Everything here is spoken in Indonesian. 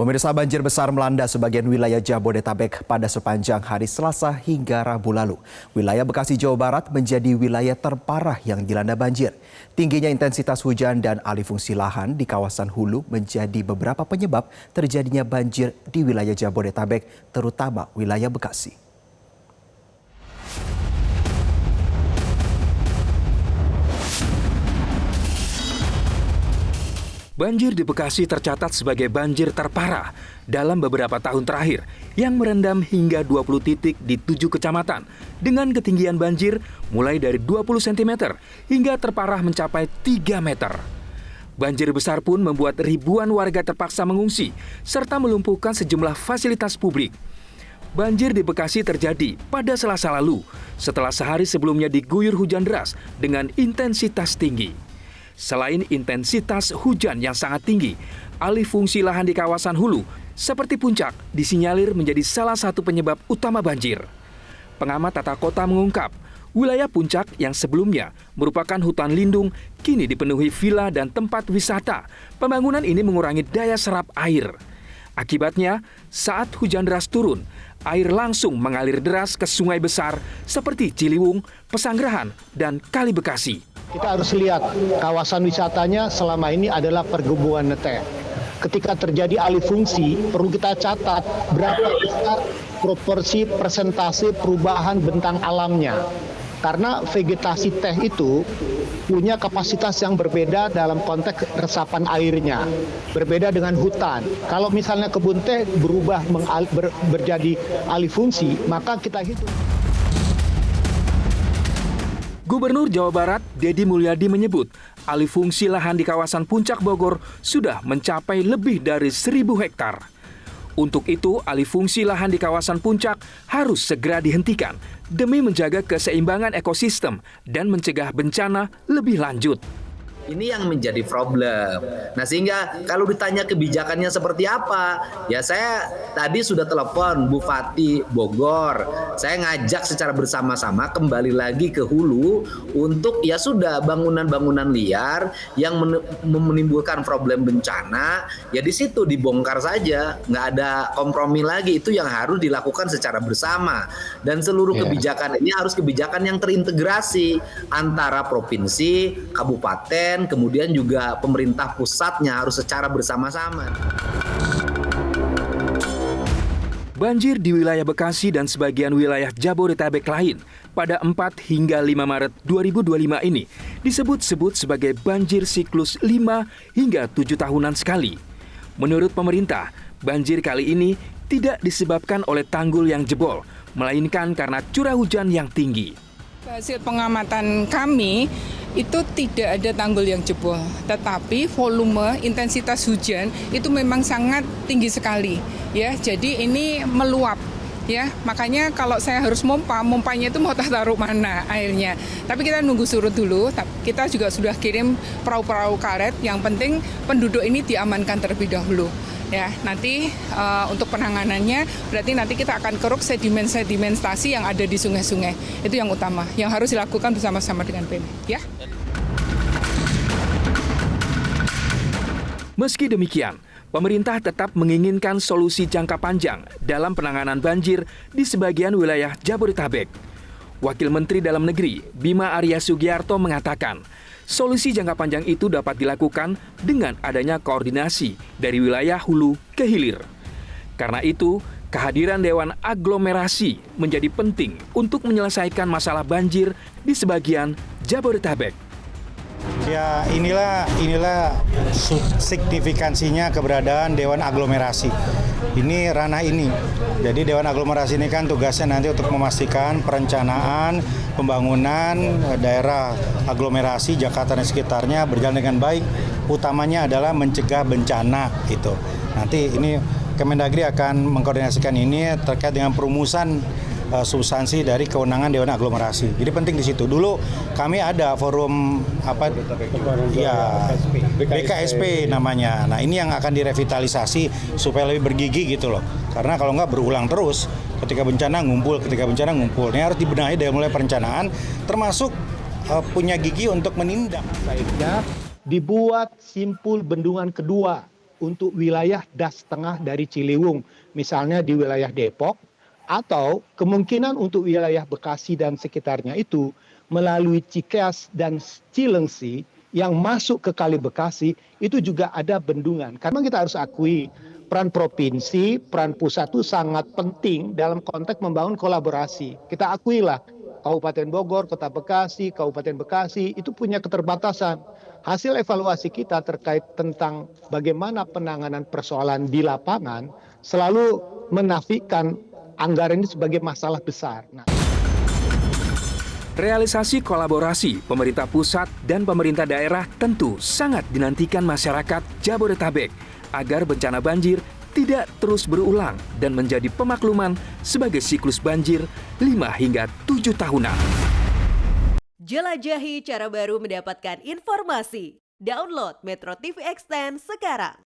Pemirsa, banjir besar melanda sebagian wilayah Jabodetabek pada sepanjang hari Selasa hingga Rabu lalu. Wilayah Bekasi, Jawa Barat menjadi wilayah terparah yang dilanda banjir. Tingginya intensitas hujan dan alih fungsi lahan di kawasan hulu menjadi beberapa penyebab terjadinya banjir di wilayah Jabodetabek, terutama wilayah Bekasi. Banjir di Bekasi tercatat sebagai banjir terparah dalam beberapa tahun terakhir yang merendam hingga 20 titik di 7 kecamatan dengan ketinggian banjir mulai dari 20 cm hingga terparah mencapai 3 meter. Banjir besar pun membuat ribuan warga terpaksa mengungsi serta melumpuhkan sejumlah fasilitas publik. Banjir di Bekasi terjadi pada Selasa lalu setelah sehari sebelumnya diguyur hujan deras dengan intensitas tinggi. Selain intensitas hujan yang sangat tinggi, alih fungsi lahan di kawasan hulu seperti Puncak disinyalir menjadi salah satu penyebab utama banjir. Pengamat tata kota mengungkap, wilayah Puncak yang sebelumnya merupakan hutan lindung kini dipenuhi villa dan tempat wisata. Pembangunan ini mengurangi daya serap air. Akibatnya, saat hujan deras turun, air langsung mengalir deras ke sungai besar seperti Ciliwung, Pesanggerahan, dan Kali Bekasi. Kita harus lihat kawasan wisatanya selama ini adalah perkebunan teh. Ketika terjadi alih fungsi, perlu kita catat berapa besar proporsi persentase perubahan bentang alamnya. Karena vegetasi teh itu punya kapasitas yang berbeda dalam konteks resapan airnya. Berbeda dengan hutan. Kalau misalnya kebun teh berubah berjadi alih fungsi, maka kita hitung. Gubernur Jawa Barat, Deddy Mulyadi menyebut, alih fungsi lahan di kawasan Puncak Bogor sudah mencapai lebih dari 1.000 hektar. Untuk itu, alih fungsi lahan di kawasan Puncak harus segera dihentikan demi menjaga keseimbangan ekosistem dan mencegah bencana lebih lanjut. Ini yang menjadi problem. Nah, sehingga kalau ditanya kebijakannya seperti apa, ya saya tadi sudah telepon Bupati Bogor. Saya ngajak secara bersama-sama kembali lagi ke hulu untuk ya sudah bangunan-bangunan liar yang menimbulkan problem bencana, ya di situ dibongkar saja, nggak ada kompromi lagi. Itu yang harus dilakukan secara bersama. Dan seluruh kebijakan ini harus kebijakan yang terintegrasi antara provinsi, kabupaten, kemudian juga pemerintah pusatnya harus secara bersama-sama. Banjir di wilayah Bekasi dan sebagian wilayah Jabodetabek lain pada 4 hingga 5 Maret 2025 ini disebut-sebut sebagai banjir siklus 5 hingga 7 tahunan sekali. Menurut pemerintah, banjir kali ini tidak disebabkan oleh tanggul yang jebol, melainkan karena curah hujan yang tinggi. Hasil pengamatan kami itu tidak ada tanggul yang jebol, tetapi volume intensitas hujan itu memang sangat tinggi sekali, ya. Jadi ini meluap, ya. Makanya kalau saya harus mompanya itu mau taruh mana airnya. Tapi kita nunggu surut dulu. Kita juga sudah kirim perahu-perahu karet. Yang penting penduduk ini diamankan terlebih dahulu. Ya, nanti untuk penanganannya berarti nanti kita akan keruk sedimentasi yang ada di sungai-sungai. Itu yang utama, yang harus dilakukan bersama-sama dengan BEM, ya. Meski demikian, pemerintah tetap menginginkan solusi jangka panjang dalam penanganan banjir di sebagian wilayah Jabodetabek. Wakil Menteri Dalam Negeri Bima Arya Sugiarto mengatakan, solusi jangka panjang itu dapat dilakukan dengan adanya koordinasi dari wilayah hulu ke hilir. Karena itu, kehadiran Dewan Aglomerasi menjadi penting untuk menyelesaikan masalah banjir di sebagian Jabodetabek. Ya, inilah signifikansinya keberadaan Dewan Aglomerasi. Ini ranah ini. Jadi Dewan Aglomerasi ini kan tugasnya nanti untuk memastikan perencanaan pembangunan daerah aglomerasi Jakarta dan sekitarnya berjalan dengan baik. Utamanya adalah mencegah bencana itu. Nanti ini Kemendagri akan mengkoordinasikan ini terkait dengan perumusan substansi dari kewenangan Dewan Aglomerasi. Jadi penting di situ. Dulu kami ada forum BKSP namanya. Nah, ini yang akan direvitalisasi supaya lebih bergigi gitu loh. Karena kalau nggak berulang terus, ketika bencana ngumpul. Ini harus dibenahi dari mulai perencanaan, termasuk punya gigi untuk menindak. Dibuat simpul bendungan kedua untuk wilayah das tengah dari Ciliwung, misalnya di wilayah Depok, atau kemungkinan untuk wilayah Bekasi dan sekitarnya itu melalui Cikeas dan Cilengsi yang masuk ke Kali Bekasi itu juga ada bendungan. Karena kita harus akui peran provinsi, peran pusat itu sangat penting dalam konteks membangun kolaborasi. Kita akuilah Kabupaten Bogor, Kota Bekasi, Kabupaten Bekasi itu punya keterbatasan. Hasil evaluasi kita terkait tentang bagaimana penanganan persoalan di lapangan selalu menafikan anggaran ini sebagai masalah besar. Realisasi kolaborasi pemerintah pusat dan pemerintah daerah tentu sangat dinantikan masyarakat Jabodetabek agar bencana banjir tidak terus berulang dan menjadi pemakluman sebagai siklus banjir 5 hingga 7 tahunan. Jelajahi cara baru mendapatkan informasi. Download Metro TV Extend sekarang.